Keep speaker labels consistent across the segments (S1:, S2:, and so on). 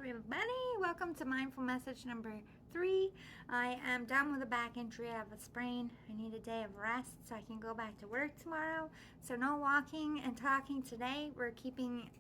S1: everybody. Welcome to mindful message number 3. I am done with a back injury. I have a sprain. I need a day of rest so I can go back to work tomorrow. So no walking and talking today. We're keeping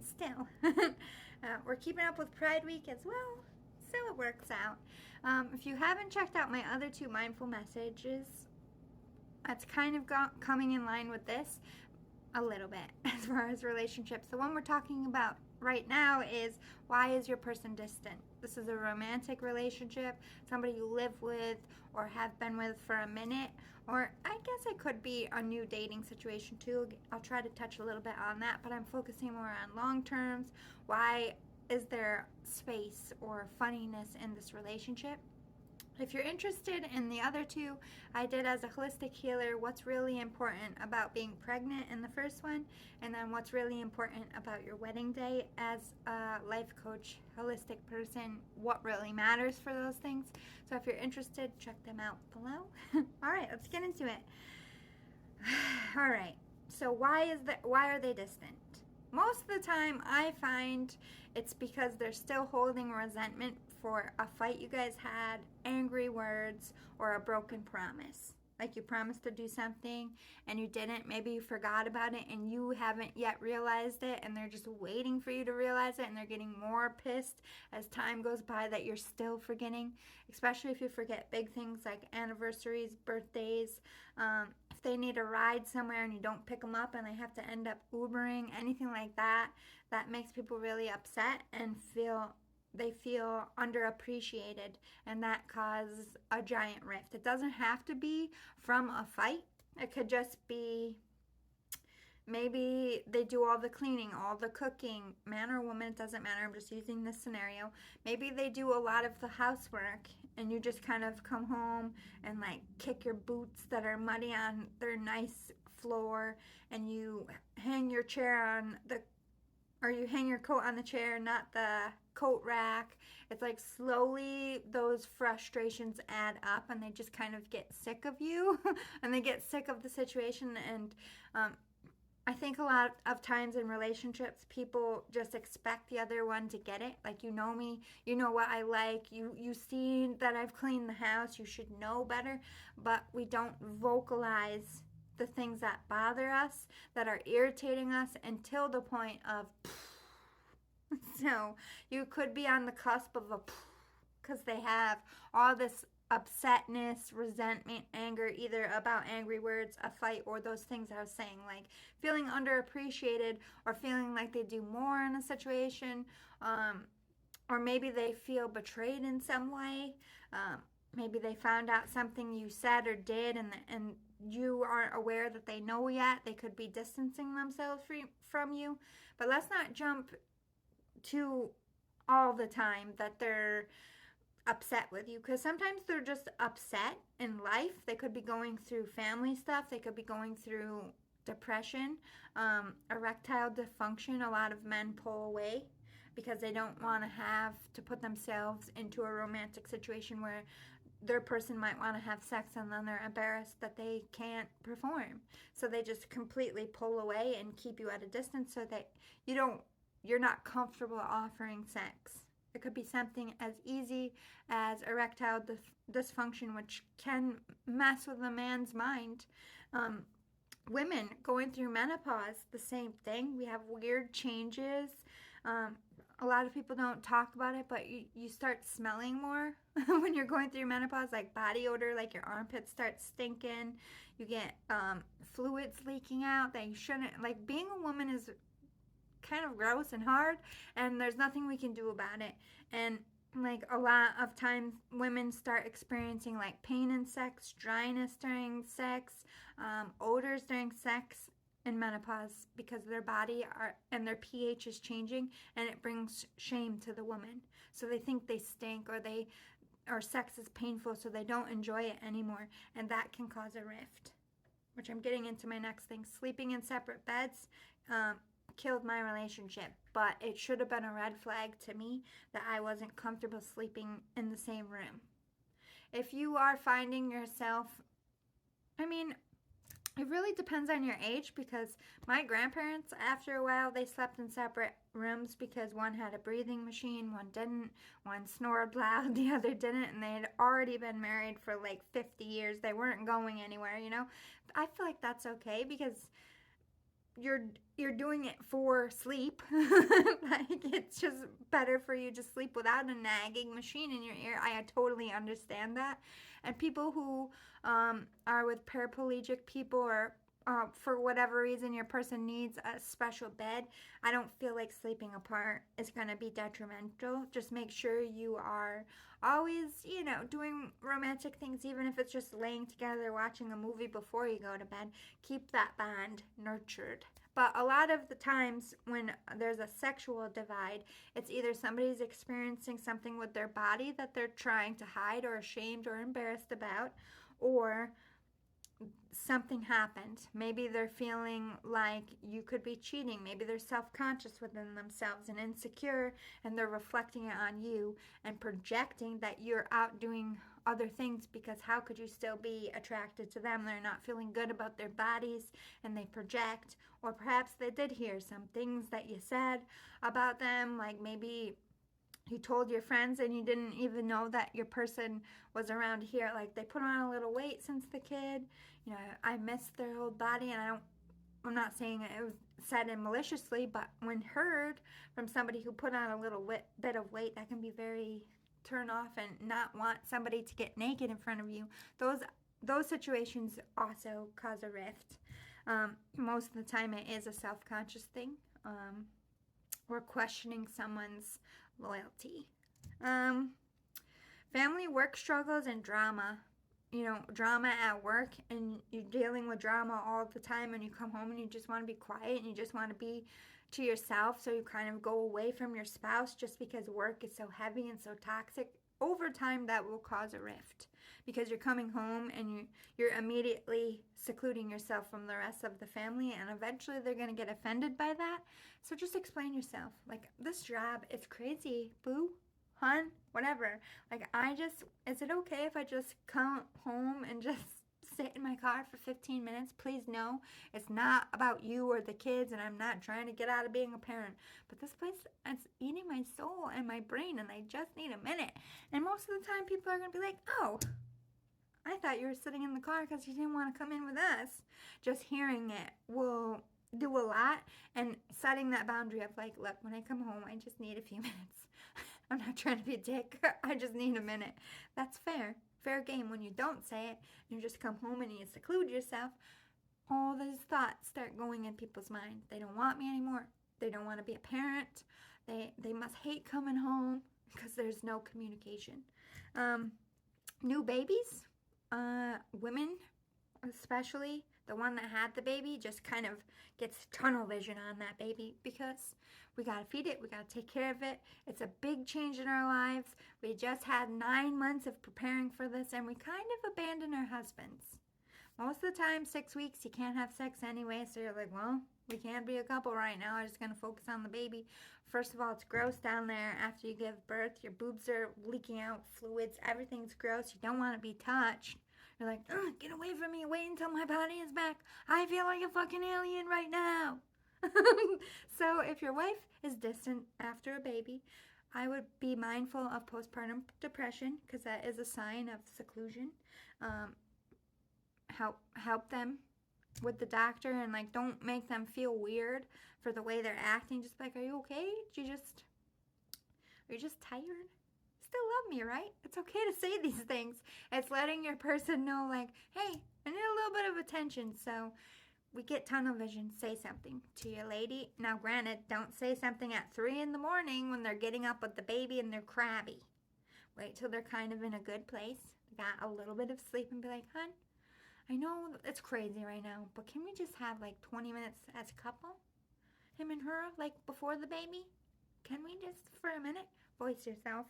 S1: still. We're keeping up with Pride Week as well, so it works out. If you haven't checked out my other 2 mindful messages, that's kind of coming in line with this a little bit as far as relationships. The one we're talking about right now is, why is your person distant? This is a romantic relationship, somebody you live with or have been with for a minute, or I guess it could be a new dating situation too. I'll try to touch a little bit on that, but I'm focusing more on long terms. Why is there space or funniness in this relationship? If you're interested in the other 2, I did as a holistic healer what's really important about being pregnant in the first one, and then what's really important about your wedding day as a life coach, holistic person, what really matters for those things. So if you're interested, check them out below. All right, let's get into it. All right, so why are they distant? Most of the time I find it's because they're still holding resentment for a fight you guys had, angry words, or a broken promise. Like you promised to do something and you didn't. Maybe you forgot about it and you haven't yet realized it, and they're just waiting for you to realize it, and they're getting more pissed as time goes by that you're still forgetting, especially if you forget big things like anniversaries, birthdays. If they need a ride somewhere and you don't pick them up and they have to end up Ubering, anything like that, that makes people really upset and feel underappreciated, and that causes a giant rift. It doesn't have to be from a fight. It could just be maybe they do all the cleaning, all the cooking, man or woman, it doesn't matter. I'm just using this scenario. Maybe they do a lot of the housework and you just kind of come home and like kick your boots that are muddy on their nice floor, and you hang your hang your coat on the chair, not the coat rack. It's like slowly those frustrations add up and they just kind of get sick of you and they get sick of the situation. And I think a lot of times in relationships, people just expect the other one to get it. Like, you know me, you know what I like, you see that I've cleaned the house, you should know better. But we don't vocalize the things that bother us, that are irritating us, until the point of so you could be on the cusp of a because they have all this upsetness, resentment, anger, either about angry words, a fight, or those things I was saying, like feeling underappreciated or feeling like they do more in a situation, or maybe they feel betrayed in some way. Maybe they found out something you said or did, and you aren't aware that they know yet. They could be distancing themselves from you. But let's not jump to all the time that they're upset with you, because sometimes they're just upset in life. They could be going through family stuff. They could be going through depression, erectile dysfunction. A lot of men pull away because they don't want to have to put themselves into a romantic situation where their person might want to have sex and then they're embarrassed that they can't perform. So they just completely pull away and keep you at a distance so that you're not comfortable offering sex. It could be something as easy as erectile dysfunction, which can mess with a man's mind. Women going through menopause, the same thing. We have weird changes. A lot of people don't talk about it, but you start smelling more when you're going through menopause, like body odor, like your armpits start stinking. You get fluids leaking out that you shouldn't. Like, being a woman is kind of gross and hard, and there's nothing we can do about it. And like, a lot of times women start experiencing like pain in sex, dryness during sex, odors during sex in menopause, because their body and their pH is changing, and it brings shame to the woman. So they think they stink, or sex is painful, so they don't enjoy it anymore, and that can cause a rift, which I'm getting into my next thing. Sleeping in separate beds killed my relationship, but it should have been a red flag to me that I wasn't comfortable sleeping in the same room. If you are finding yourself, It really depends on your age, because my grandparents, after a while, they slept in separate rooms because one had a breathing machine, one didn't. One snored loud, the other didn't, and they had already been married for like 50 years. They weren't going anywhere, you know? I feel like that's okay, because you're you're doing it for sleep. Like, it's just better for you to sleep without a nagging machine in your ear. I totally understand that. And people who are with paraplegic people, or for whatever reason your person needs a special bed, I don't feel like sleeping apart is going to be detrimental. Just make sure you are always, doing romantic things, even if it's just laying together watching a movie before you go to bed. Keep that bond nurtured. But a lot of the times when there's a sexual divide, it's either somebody's experiencing something with their body that they're trying to hide or ashamed or embarrassed about, or something happened. Maybe they're feeling like you could be cheating. Maybe they're self-conscious within themselves and insecure, and they're reflecting it on you and projecting that you're out doing other things, because how could you still be attracted to them? They're not feeling good about their bodies and they project. Or perhaps they did hear some things that you said about them, like maybe you told your friends and you didn't even know that your person was around here. Like, they put on a little weight since the kid. I miss their old body, and I'm not saying it was said in maliciously, but when heard from somebody who put on a little bit of weight, that can be very turn off, and not want somebody to get naked in front of you. Those situations also cause a rift. Most of the time it is a self-conscious thing. We're questioning someone's loyalty. Family work struggles and drama. Drama at work, and you're dealing with drama all the time, and you come home and you just want to be quiet and you just want to be to yourself, so you kind of go away from your spouse just because work is so heavy and so toxic. Over time, that will cause a rift, because you're coming home and you're immediately secluding yourself from the rest of the family, and eventually they're going to get offended by that. So just explain yourself. Like, this job is crazy, boo, hun, whatever. Like, is it okay if I just come home and just sit in my car for 15 minutes? Please, no. It's not about you or the kids, and I'm not trying to get out of being a parent. But this place is eating my soul and my brain, and I just need a minute. And most of the time, people are going to be like, oh, I thought you were sitting in the car because you didn't want to come in with us. Just hearing it will do a lot, and setting that boundary of like, look, when I come home, I just need a few minutes. I'm not trying to be a dick. I just need a minute. That's fair. Fair game. When you don't say it, and you just come home and you seclude yourself, all those thoughts start going in people's mind. They don't want me anymore. They don't want to be a parent. They must hate coming home, because there's no communication. New babies, women especially, the one that had the baby just kind of gets tunnel vision on that baby, because we got to feed it, we got to take care of it. It's a big change in our lives. We just had 9 months of preparing for this, and we kind of abandon our husbands. Most of the time, 6 weeks, you can't have sex anyway, so you're like, well, we can't be a couple right now. I'm just going to focus on the baby. First of all, it's gross down there after you give birth. Your boobs are leaking out fluids. Everything's gross. You don't want to be touched. You're like, get away from me. Wait until my body is back. I feel like a fucking alien right now. So if your wife is distant after a baby, I would be mindful of postpartum depression, because that is a sign of seclusion. Help them with the doctor, and like, don't make them feel weird for the way they're acting. Just like, are you okay? Are you just tired? Still love me, right? It's okay to say these things. It's letting your person know, like, hey, I need a little bit of attention. So we get tunnel vision. Say something to your lady. Now, granted, don't say something at 3 in the morning when they're getting up with the baby and they're crabby. Wait till they're kind of in a good place, got a little bit of sleep, and be like, hun, I know it's crazy right now, but can we just have like 20 minutes as a couple? Him and her, like before the baby? Can we just, for a minute, voice yourself?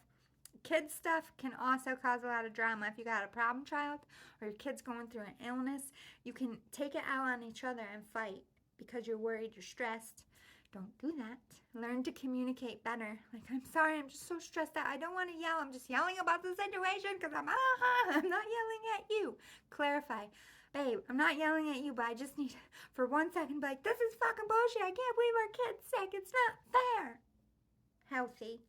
S1: Kids stuff can also cause a lot of drama. If you got a problem child, or your kid's going through an illness, you can take it out on each other and fight because you're worried, you're stressed. Don't do that. Learn to communicate better. Like, I'm sorry, I'm just so stressed out. I don't want to yell. I'm just yelling about the situation because I'm not yelling at you. Clarify. babe, I'm not yelling at you, but I just need for 1 second to be like, this is fucking bullshit. I can't believe our kid's sick. It's not fair. Healthy.